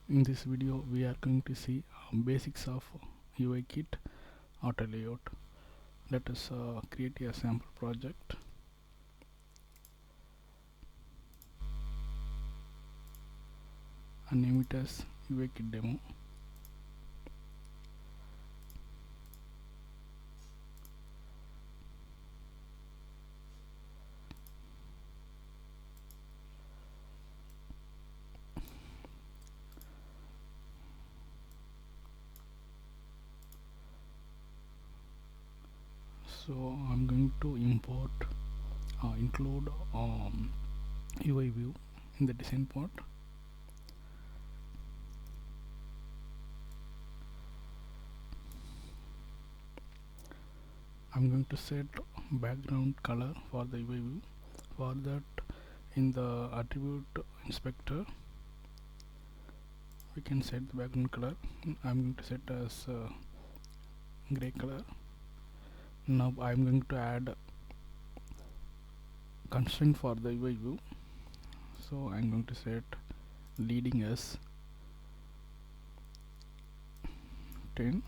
In this video we are going to see basics of UIKit Autolayout. Let us create a sample project and name it as UIKit demo. So I'm going to include UI view in the design part. I'm going to set background color for the UI view. For that, in the attribute inspector we can set the background color. I'm going to set as gray color. Now I'm going to add constraint for the UI view, so I'm going to set leading as 10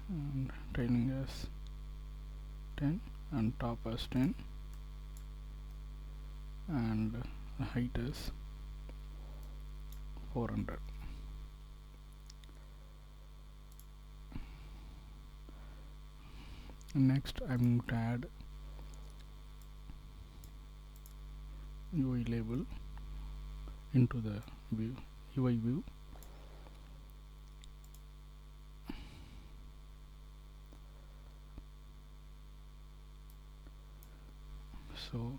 and trailing as 10 and top as 10 and height as 400. Next I'm going to add UI label into the view UI view. So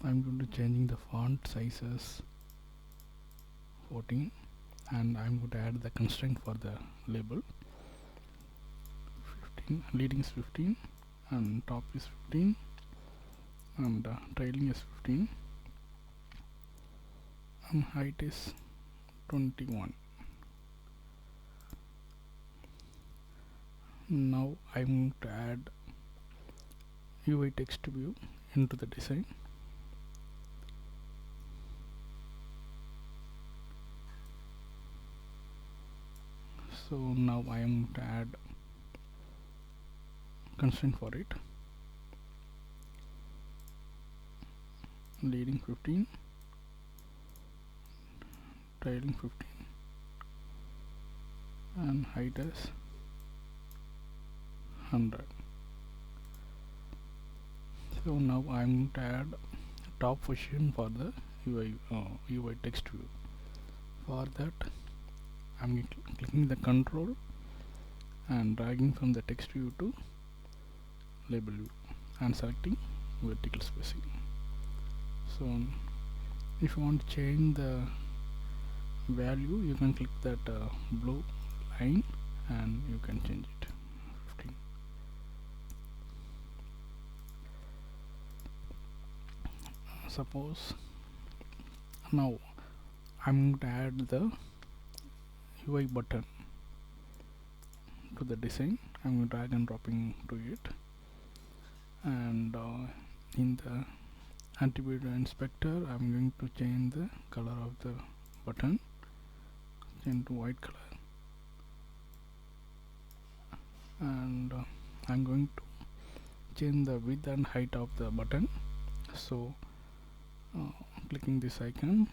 I'm going to changing the font sizes 14 and I'm going to add the constraint for the label. 15 leading is 15 and top is 15 and trailing is 15 and height is 21. Now I'm going to add UI text view into the design. So now I am going to add constraint for it. Leading 15, trailing 15 and height as 100. So now I am going to add top position for the UI text view. For that I am clicking the control and dragging from the text view to label view and selecting vertical spacing. So if you want to change the value, you can click that blue line and you can change it 15. Suppose now I'm going to add the UI button to the design. I'm going to drag and dropping to it, and in the attribute inspector I'm going to change the color of the button, change to white color, and I'm going to change the width and height of the button. So clicking this icon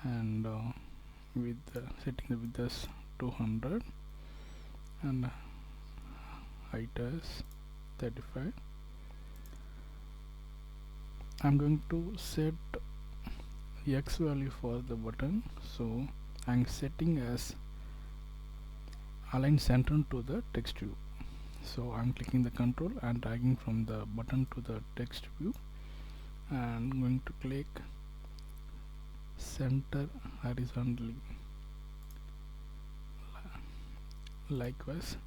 and with setting the width as 200 and height as 35. I'm going to set the X value for the button, so I'm setting as align center to the text view. So I'm clicking the control and dragging from the button to the text view and going to click center horizontally. Likewise,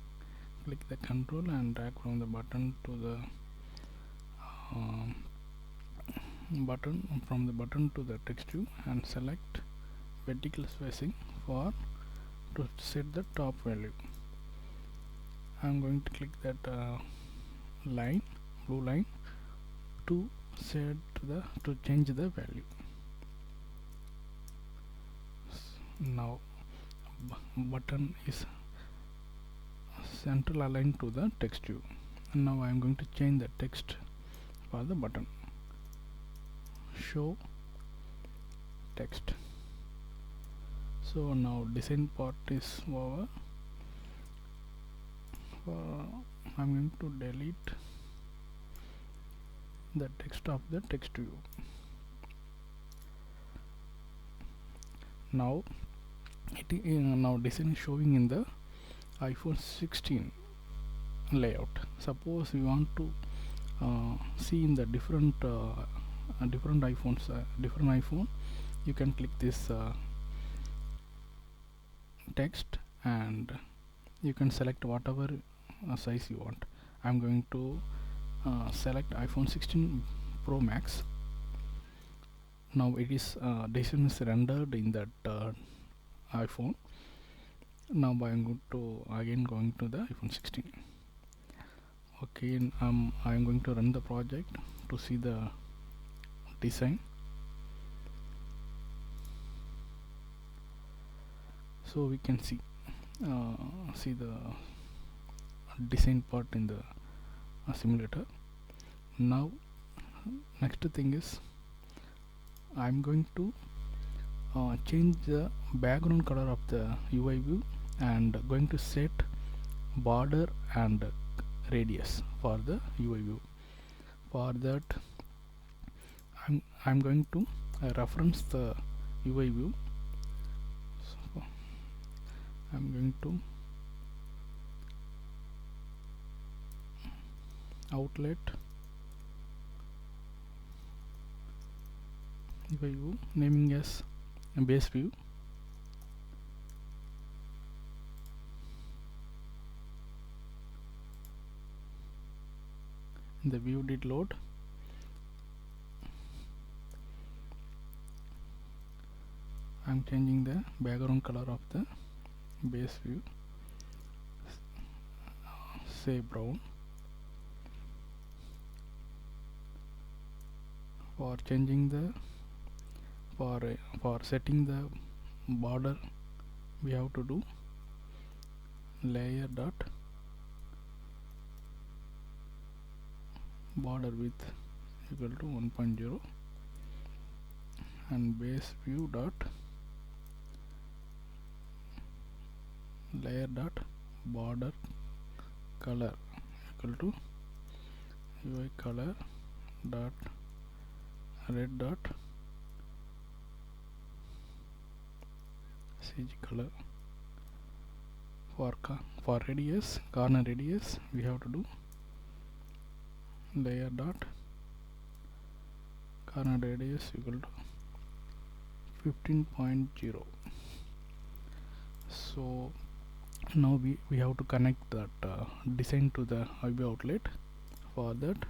click the control and drag from the button to the button to the text view and select vertical spacing for to set the top value. I'm going to click that blue line to change the value. Now button is central aligned to the text view. And now I am going to change the text for the button. Show text. So now design part is over. I'm going to delete the text of the text view. Now now design is showing in the iPhone 16 layout. Suppose we want to see in the different iPhones, different iPhone, you can click this text and you can select whatever size you want. I'm going to select iPhone 16 Pro Max. Now it is decision is rendered in that iPhone. Now I'm going to the iPhone 16. Okay, and I'm going to run the project to see the design. So we can see the design part in the simulator. Now next thing is I'm going to change the background color of the UI view and going to set border and radius for the UI view. For that I'm going to reference the UI view. So I'm going to outlet UI view, naming as base view. The view did load. I'm changing the background color of the base view, say brown. For changing the for setting the border, we have to do layer dot border width equal to 1.0 and base view dot layer dot border color equal to UI color dot red dot CG color. For radius, corner radius, we have to do layer dot corner radius equal to 15.0. So now we have to connect that design to the UI outlet. For that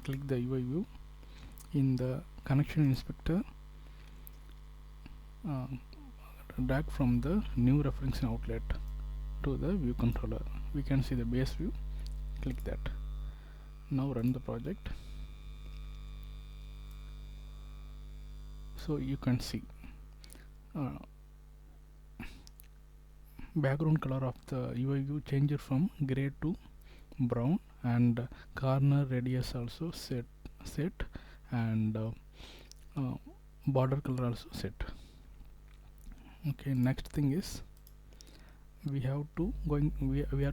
click the UI view. In the connection inspector, drag from the new reference outlet to the view controller. We can see the base view. Click that. Now run the project. So you can see background color of the UI view changes from gray to brown, and corner radius also set and border color also set. Okay, next thing is we are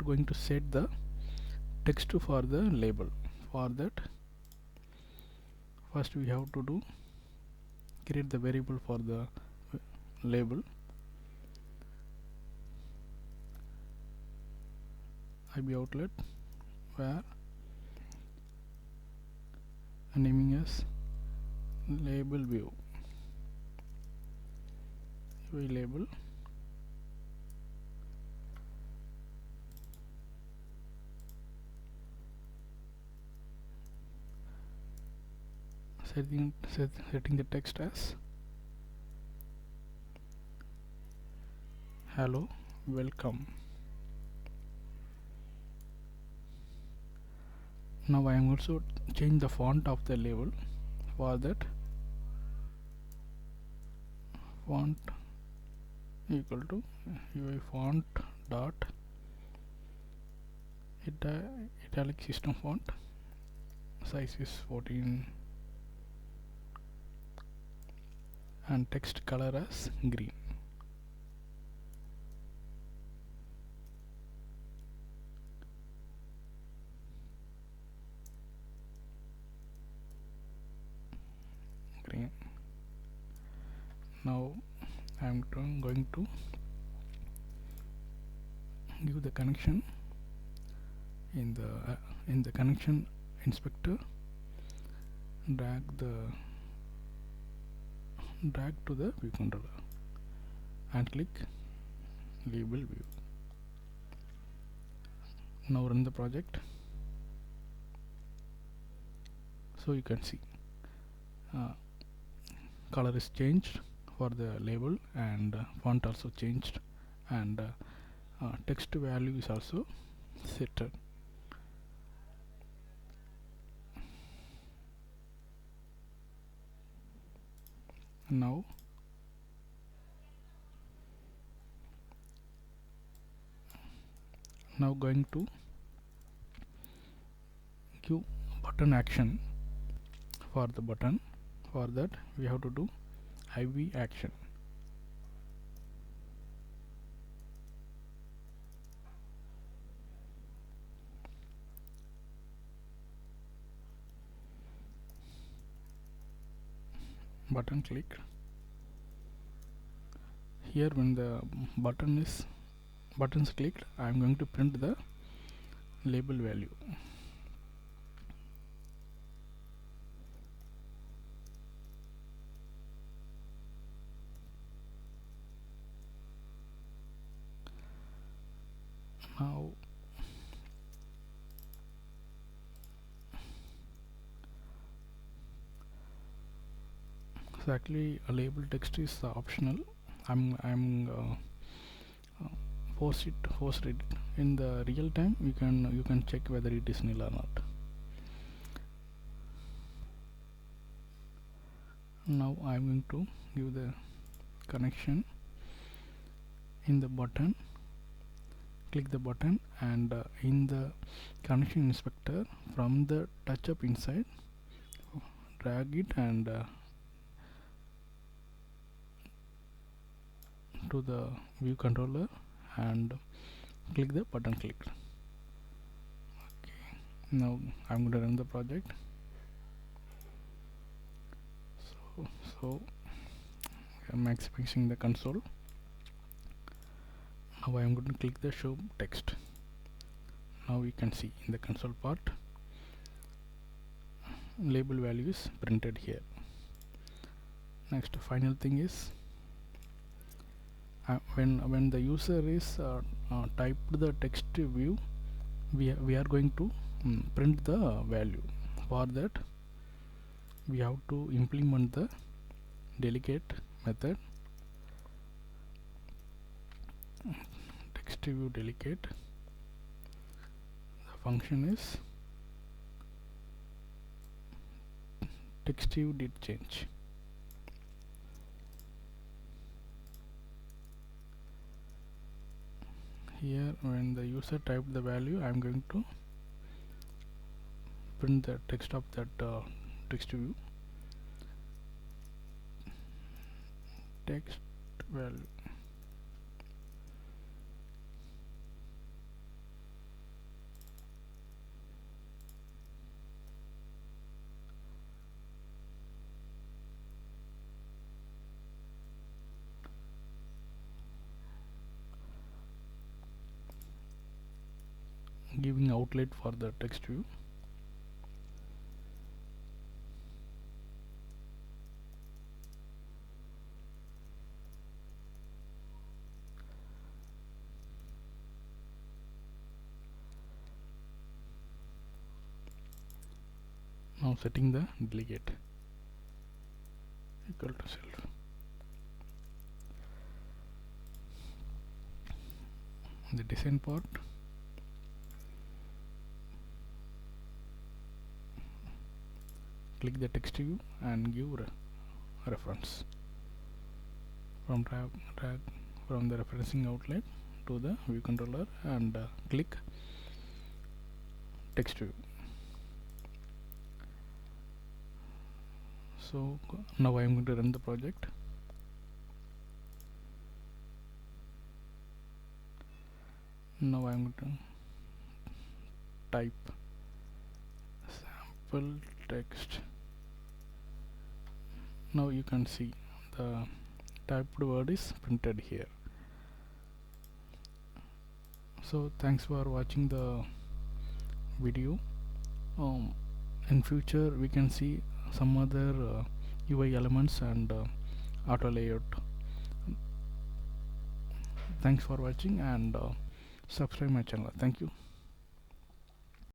going to set the text for the label. For that first we have to create the variable for the label. IB outlet where naming as label view, UI label, setting the text as hello welcome. Now I am also change the font of the label. For that, font equal to UI font dot italic system font, size is 14 and text color as green. Now I am going to give the connection in the connection inspector. Drag to the view controller and click label view. Now run the project. So you can see color is changed for the label, and font also changed, and text value is also set. Now going to give button action for the button. For that, we have to do IV action. Button click. Here, when the buttons clicked, I am going to print the label value. Now so actually a label text is optional. I'm forced it in the real time. You can check whether it is nil or not. Now I'm going to give the connection in the button. Click the button, and in the connection inspector, from the touch up inside, drag it and to the view controller and click the button clicked. Okay, now I'm going to run the project. So I'm maximizing the console. Now I am going to click the show text. Now we can see in the console part, label value is printed here. Next, final thing is when the user is typed the text view, we are going to print the value. For that, we have to implement the delegate method. Text view delegate. The function is text view did change. Here, when the user typed the value, I am going to print the text of that text view. Text value. Giving outlet for the text view. Now setting the delegate equal to self. The design part, click the text view and give reference from drag from the referencing outlet to the view controller and click text view. So now I am going to run the project. Now I am going to type sample text. Now you can see the typed word is printed here. So thanks for watching the video. In future we can see some other UI elements and auto layout. Thanks for watching and subscribe my channel. Thank you.